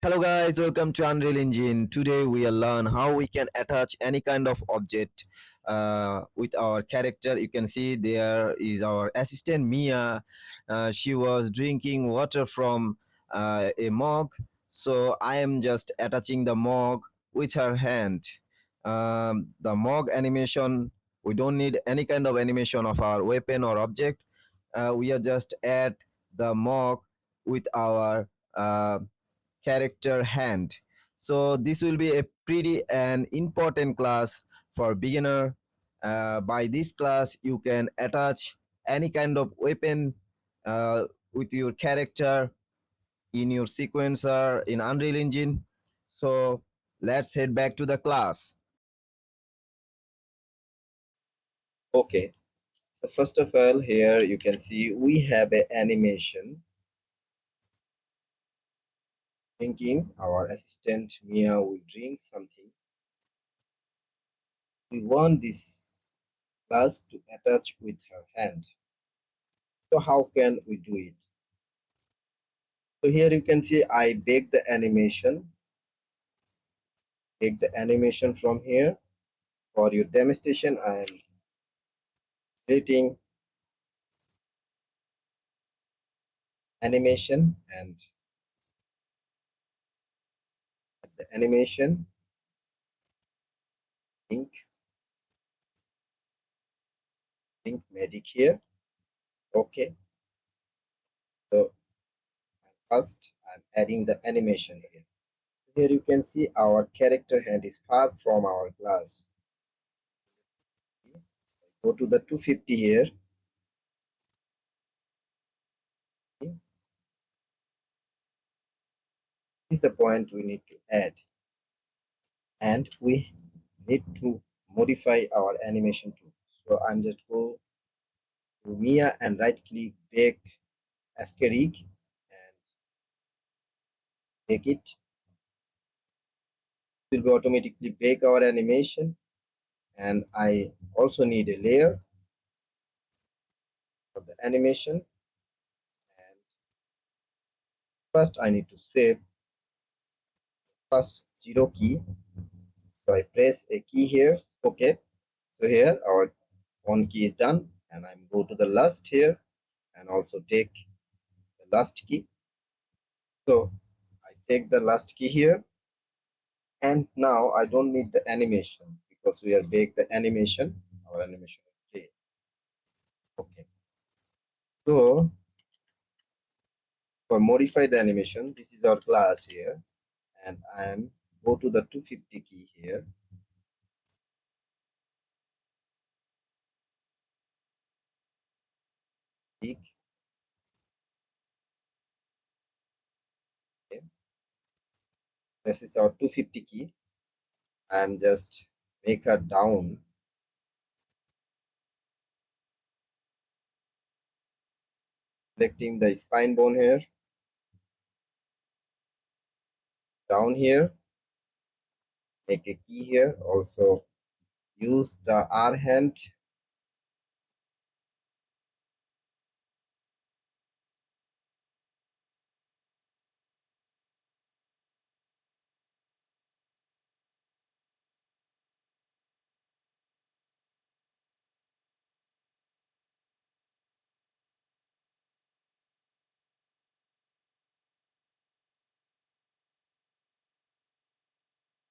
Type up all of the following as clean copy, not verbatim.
Hello guys, welcome to Unreal Engine. Today we will learn how we can attach any kind of object with our character. You can see there is our assistant Mia. She was drinking water from a mug. So I am just attaching the mug with her hand. The mug animation, we don't need any kind of animation of our weapon or object. We are just add the mug with our character hand. So this will be a pretty and important class for beginner. By this class you can attach any kind of weapon with your character in your sequencer in Unreal Engine. So let's head back to the class. Okay, so first of all, here you can see we have an animation thinking our assistant Mia will drink something. We want this class to attach with her hand. So how can we do it? So here you can see I bake the animation. Take the animation from here. For your demonstration, I am creating animation and the animation ink medic here. Okay. So first I'm adding the animation here. Here you can see our character hand is far from our class. Go to the 250 here. This is the point we need to add, and we need to modify our animation too. So I'm just go to Mia and right click bake FK rig and bake it. It will automatically bake our animation, and I also need a layer for the animation. And first I need to save first 0 key. So I press a key here. Okay. So here our one key is done, and I'm go to the last here and also take the last key. So I take the last key here, and now I don't need the animation because we have baked the animation. Our animation is okay. Okay. So for modify the animation, this is our class here, and I am go to the 250 key here. Click. Okay. This is our 250 key. I am just make her down. Selecting the spine bone here. Down here. Make a key here. Also use the R hand.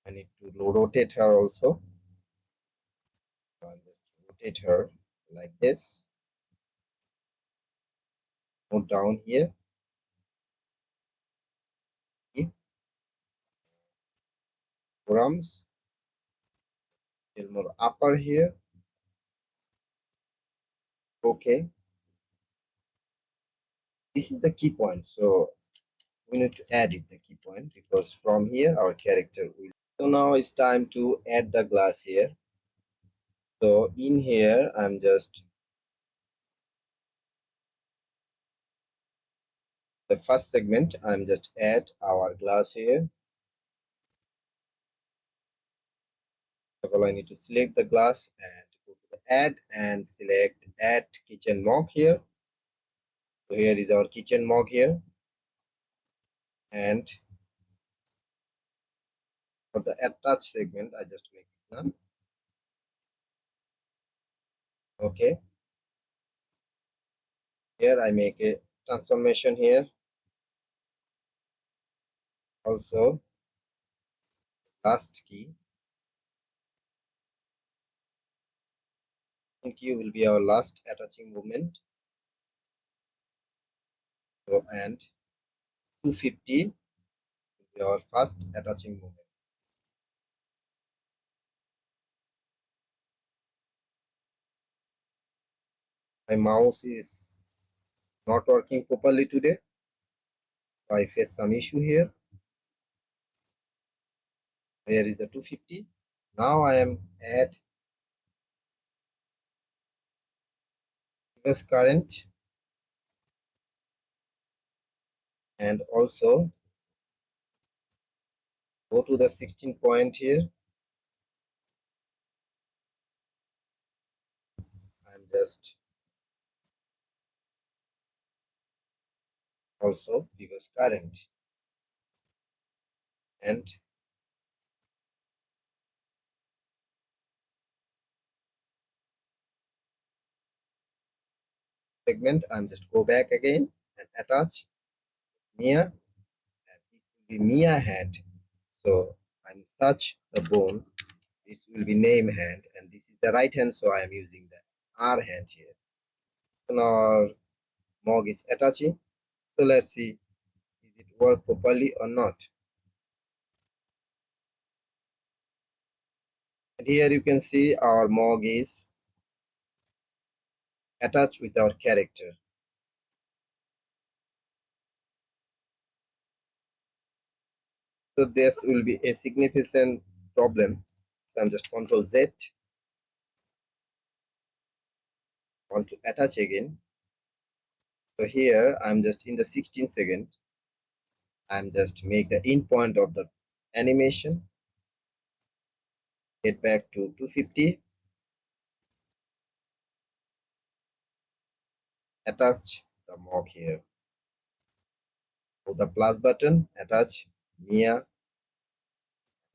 I need to rotate her also. Just rotate her like this. Go down here. Okay. Forearms. Little more upper here. Okay. This is the key point. So we need to add it the key point because from here our character will. So now it's time to add the glass here. So in here I'm just the first segment, I'm just add our glass here. First of all, I need to select the glass and go to the add and select add kitchen mug here. So here is our kitchen mug here, and For the attach segment, I just make it none. Okay. Here I make a transformation here. Also, last key. Key will be our last attaching movement. So, and 250 will be our first attaching movement. My mouse is not working properly today. I face some issue here. Where is the 250? Now I am at reverse current and also go to the 16 point here. I'm just also reverse current and segment. I'm just go back again and attach Mia, and this will be Mia hand. So I'm search the bone. This will be name hand, and this is the right hand, so I am using the R hand here. So now our mog is attaching. So let's see, is it work properly or not? And here you can see our mog is attached with our character. So this will be a significant problem. So I'm just Control Z. Want to attach again. So here I'm just in the 16 second. I'm just make the end point of the animation. Get back to 250. Attach the mog here. Go the plus button. Attach Mia.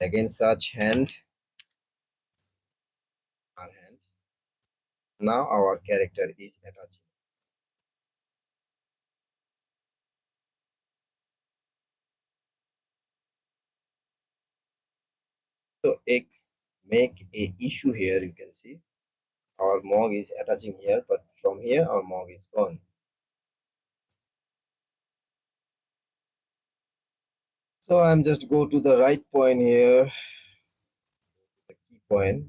Again search hand. Our hand. Now our character is attached. So X make a issue here. You can see our mog is attaching here, but from here our mog is gone. So I'm just go to the right point here, the key point.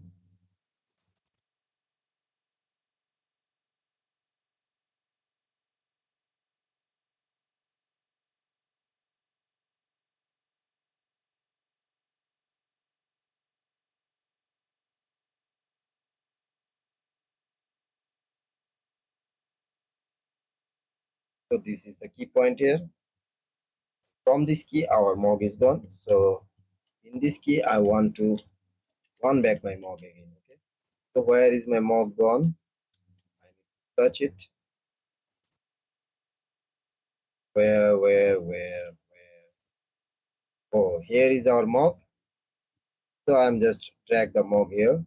So this is the key point here. From this key, our mog is gone. So in this key, I want to run back my mog again. Okay. So where is my mog gone? I need to search it. Where? Oh, here is our mog. So I'm just drag the mog here.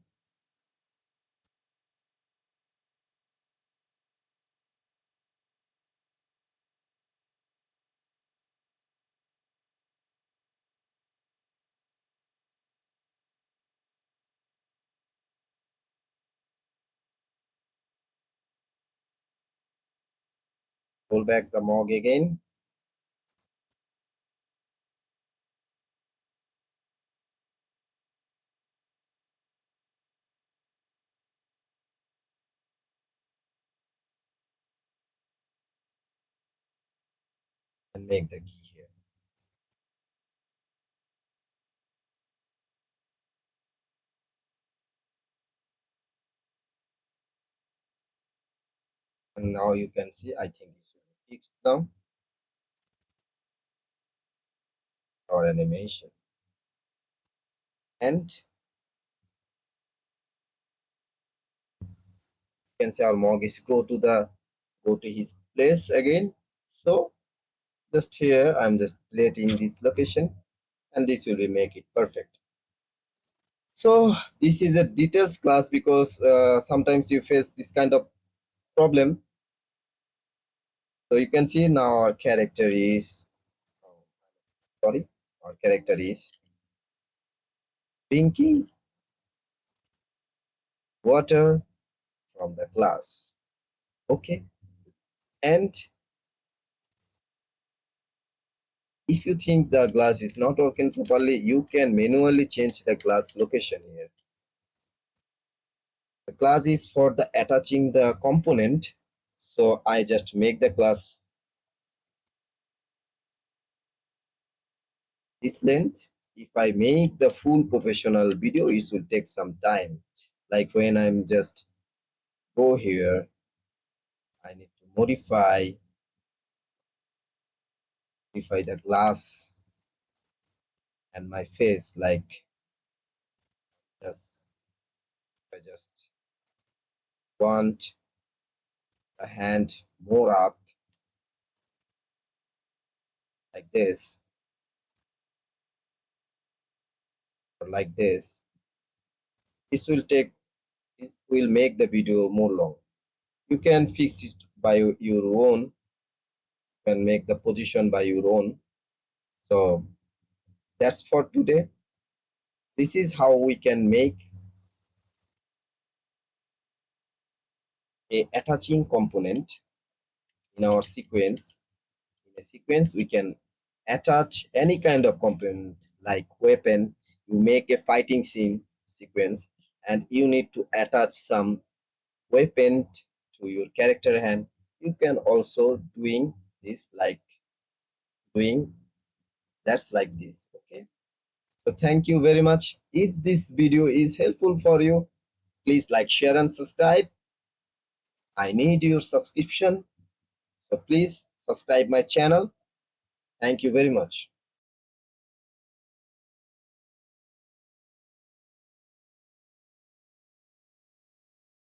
Pull back the mog again. And make the key here. And now you can see, I think this will be fixed now. Our animation. And you can see our mog is go to his place again. So just here I'm just letting this location, and this will be make it perfect. So this is a details class because sometimes you face this kind of problem. So you can see now our character is, sorry, our character is drinking water from the glass. Okay. And if you think the glass is not working properly, you can manually change the glass location here. The class is for the attaching the component. So I just make the class this length. If I make the full professional video, it will take some time. Like when I'm just go here, I need to modify the glass and my face. Like just I just want a hand more up like this or like this. This will take, this will make the video more long. You can fix it by your own. You can make the position by your own. So that's for today. This is how we can make a attaching component in our sequence. In a sequence, we can attach any kind of component like weapon. You make a fighting scene sequence and you need to attach some weapon to your character hand. You can also doing this like doing that's like this. Okay. So thank you very much. If this video is helpful for you, please like, share and subscribe. I need your subscription. So please subscribe my channel. Thank you very much.